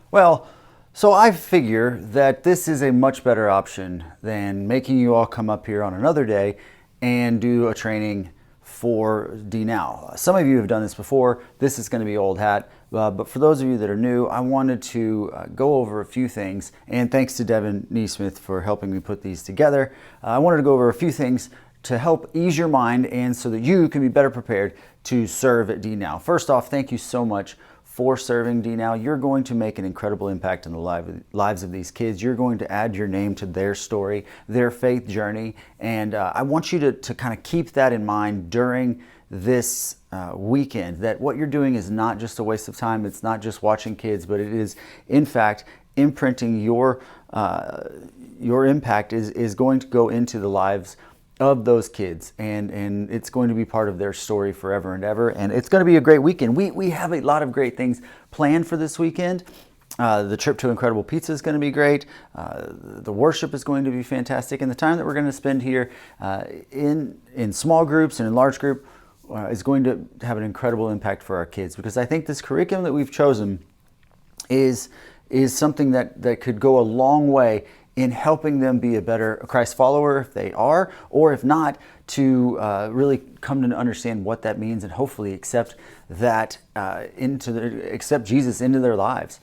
Well, so I figure that this is a much better option than making you all come up here on another day and do a training for DNOW. Some of you have done this before. This is going to be old hat. But for those of you that are new, I wanted to go over a few things. And thanks to Devin Neesmith for helping me put these together. I wanted to go over a few things to help ease your mind and so that you can be better prepared to serve at DNOW. First off, thank you so much for serving DNOW. You're going to make an incredible impact in the lives of these kids. You're going to add your name to their story, their faith journey, and I want you to kind of keep that in mind during this weekend, that what you're doing is not just a waste of time. It's not just watching kids, but it is, in fact, imprinting your impact is going to go into the lives of those kids, and it's going to be part of their story forever and ever, and it's going to be a great weekend. We have a lot of great things planned for this weekend. The trip to Incredible Pizza is going to be great. The worship is going to be fantastic, and the time that we're going to spend here in small groups and in large group is going to have an incredible impact for our kids, because I think this curriculum that we've chosen is something that could go a long way in helping them be a better Christ follower if they are, or if not, to really come to understand what that means and hopefully accept that accept Jesus into their lives.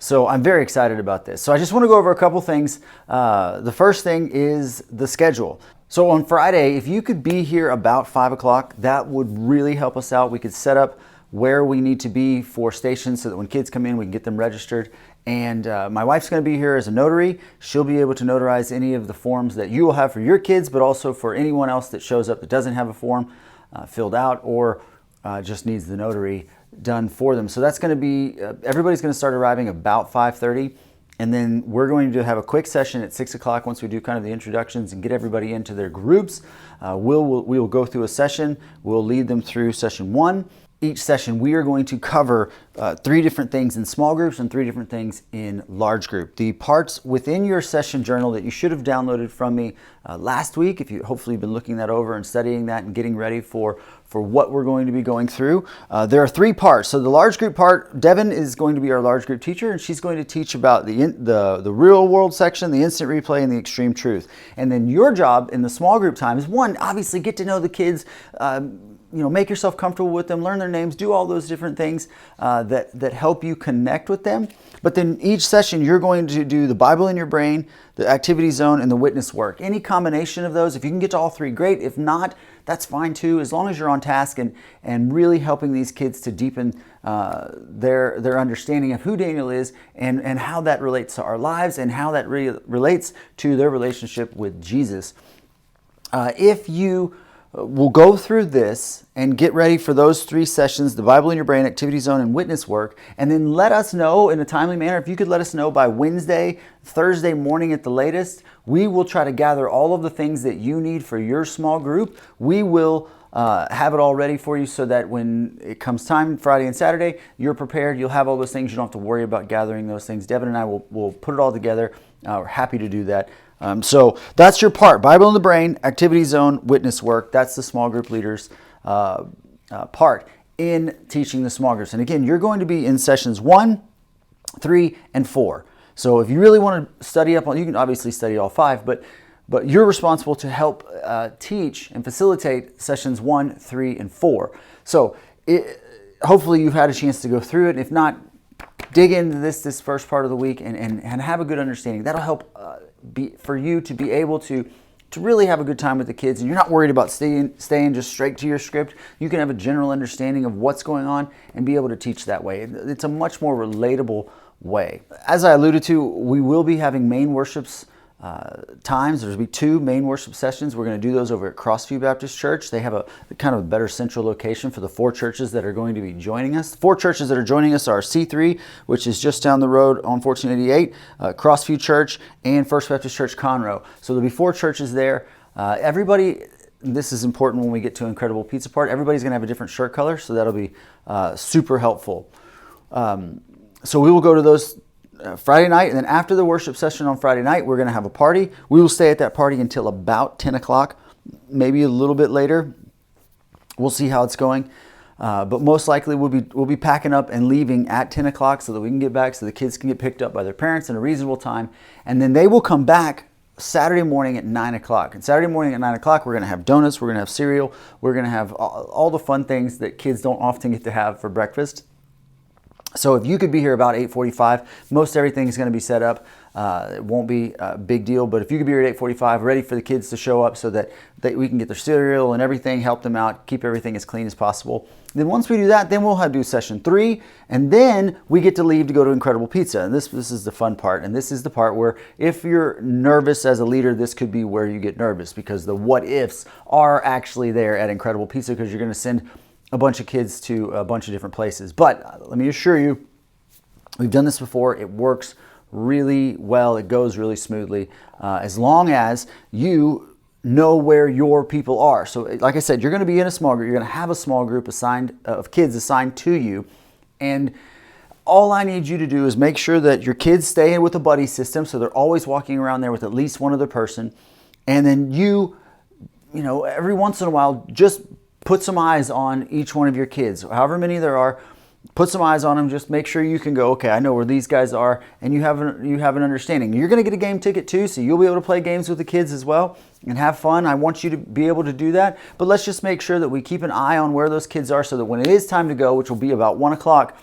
So I'm very excited about this. So I just want to go over a couple things. The first thing is the schedule. So on Friday, if you could be here about 5 o'clock, that would really help us out. We could set up where we need to be for stations so that when kids come in, we can get them registered. And my wife's going to be here as a notary. She'll be able to notarize any of the forms that you will have for your kids, but also for anyone else that shows up that doesn't have a form filled out or just needs the notary done for them. So that's going to be, everybody's going to start arriving about 5:30. And then we're going to have a quick session at 6 o'clock once we do kind of the introductions and get everybody into their groups. We'll go through a session. We'll lead them through session 1. Each session, we are going to cover 3 different things in small groups and 3 different things in large group. The parts within your session journal that you should have downloaded from me last week, if you hopefully been looking that over and studying that and getting ready for what we're going to be going through. There are 3 parts. So the large group part, Devin is going to be our large group teacher, and she's going to teach about the real world section, the instant replay, and the extreme truth. And then your job in the small group time is, 1, obviously get to know the kids, make yourself comfortable with them, learn their names, do all those different things that help you connect with them. But then each session, you're going to do the Bible in your brain, the activity zone, and the witness work. Any combination of those, if you can get to all 3, great. If not, that's fine too, as long as you're on task and really helping these kids to deepen their understanding of who Daniel is and how that relates to our lives and how that relates to their relationship with Jesus. If you will go through this and get ready for those 3 sessions, the Bible in your brain, activity zone, and witness work, and then let us know in a timely manner. If you could let us know by Wednesday, Thursday morning at the latest, we will try to gather all of the things that you need for your small group. We will have it all ready for you so that when it comes time, Friday and Saturday, you're prepared. You'll have all those things. You don't have to worry about gathering those things. Devin and I will put it all together. We're happy to do that. So that's your part. Bible in the brain, activity zone, witness work. That's the small group leaders part in teaching the small groups. And again, you're going to be in sessions 1, 3, and 4. So if you really want to study up on, you can obviously study all 5, but you're responsible to help teach and facilitate sessions 1, 3, and 4. So hopefully you've had a chance to go through it. If not, dig into this first part of the week and have a good understanding. That'll help for you to be able to really have a good time with the kids, and you're not worried about staying just straight to your script. You can have a general understanding of what's going on and be able to teach that way. It's a much more relatable way. As I alluded to, we will be having main worships times. There's going to be 2 main worship sessions. We're going to do those over at Crossview Baptist Church. They have a kind of a better central location for the 4 churches that are going to be joining us. The 4 churches that are joining us are C3, which is just down the road on 1488, Crossview Church, and First Baptist Church Conroe. So there'll be 4 churches there. Everybody, this is important when we get to Incredible Pizza part, everybody's going to have a different shirt color, so that'll be super helpful. So we will go to those Friday night, and then after the worship session on Friday night, we're going to have a party. We will stay at that party until about 10 o'clock, maybe a little bit later. We'll see how it's going. But most likely we'll be packing up and leaving at 10 o'clock so that we can get back, so the kids can get picked up by their parents in a reasonable time. And then they will come back Saturday morning at 9 o'clock. And Saturday morning at 9 o'clock, we're going to have donuts, we're going to have cereal, we're going to have all the fun things that kids don't often get to have for breakfast. So if you could be here about 8:45, most everything is going to be set up. It won't be a big deal, but if you could be here at 8:45, ready for the kids to show up so that we can get their cereal and everything, help them out, keep everything as clean as possible. Then once we do that, then we'll do session 3, and then we get to leave to go to Incredible Pizza. And this is the fun part, and this is the part where if you're nervous as a leader, this could be where you get nervous, because the what ifs are actually there at Incredible Pizza, because you're going to send a bunch of kids to a bunch of different places. But let me assure you, we've done this before. It works really well. It goes really smoothly, as long as you know where your people are. So like I said, you're going to be in a small group. You're going to have a small group assigned of kids assigned to you. And all I need you to do is make sure that your kids stay in with a buddy system, so they're always walking around there with at least one other person. And then you know, every once in a while, just put some eyes on each one of your kids, however many there are. Put some eyes on them. Just make sure you can go, okay, I know where these guys are, and you have an understanding. You're going to get a game ticket too, so you'll be able to play games with the kids as well and have fun. I want you to be able to do that, but let's just make sure that we keep an eye on where those kids are, so that when it is time to go, which will be about 1 o'clock,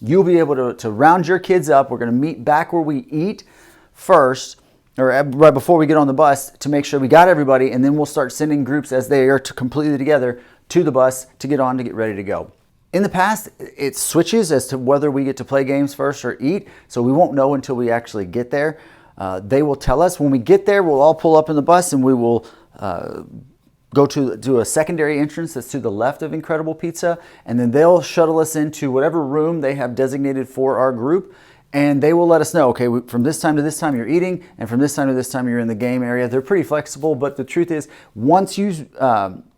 you'll be able to round your kids up. We're going to meet back where we eat first, or right before we get on the bus, to make sure we got everybody, and then we'll start sending groups as they are completely together to the bus to get on to get ready to go. In the past, it switches as to whether we get to play games first or eat, so we won't know until we actually get there. They will tell us when we get there. We'll all pull up in the bus, and we will go to a secondary entrance that's to the left of Incredible Pizza, and then they'll shuttle us into whatever room they have designated for our group, and they will let us know, okay, from this time to this time you're eating, and from this time to this time you're in the game area. They're pretty flexible, but the truth is, once you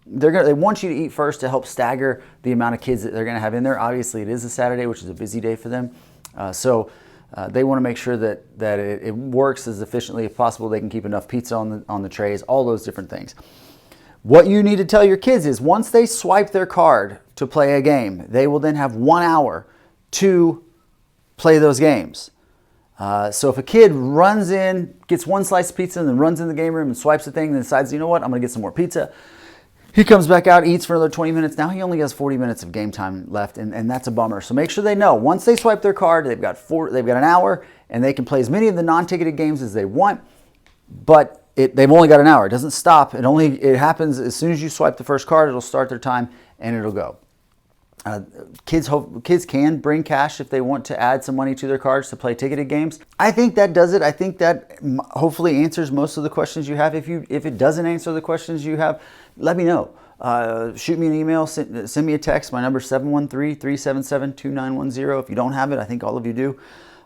they want you to eat first to help stagger the amount of kids that they're going to have in there. Obviously, it is a Saturday, which is a busy day for them. So they want to make sure that it works as efficiently as possible. They can keep enough pizza on the trays, all those different things. What you need to tell your kids is, once they swipe their card to play a game, they will then have 1 hour to play those games. So if a kid runs in, gets one slice of pizza, and then runs in the game room and swipes the thing, and then decides, you know what, I'm going to get some more pizza. He comes back out, eats for another 20 minutes. Now he only has 40 minutes of game time left, and that's a bummer. So make sure they know, once they swipe their card, they've got an hour, and they can play as many of the non-ticketed games as they want, but they've only got an hour. It doesn't stop. It happens as soon as you swipe the first card. It'll start their time, and it'll go. Kids can bring cash if they want to add some money to their cards to play ticketed games. I think that does it. I think that hopefully answers most of the questions you have. If it doesn't answer the questions you have, let me know. Shoot me an email, send me a text. My number is 713-377-2910. If you don't have it, I think all of you do.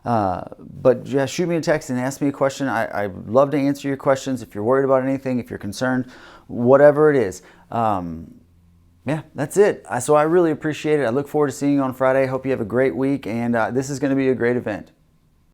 But yeah, shoot me a text and ask me a question. I'd love to answer your questions. If you're worried about anything, if you're concerned, whatever it is. Yeah, that's it. So I really appreciate it. I look forward to seeing you on Friday. I hope you have a great week, and this is going to be a great event.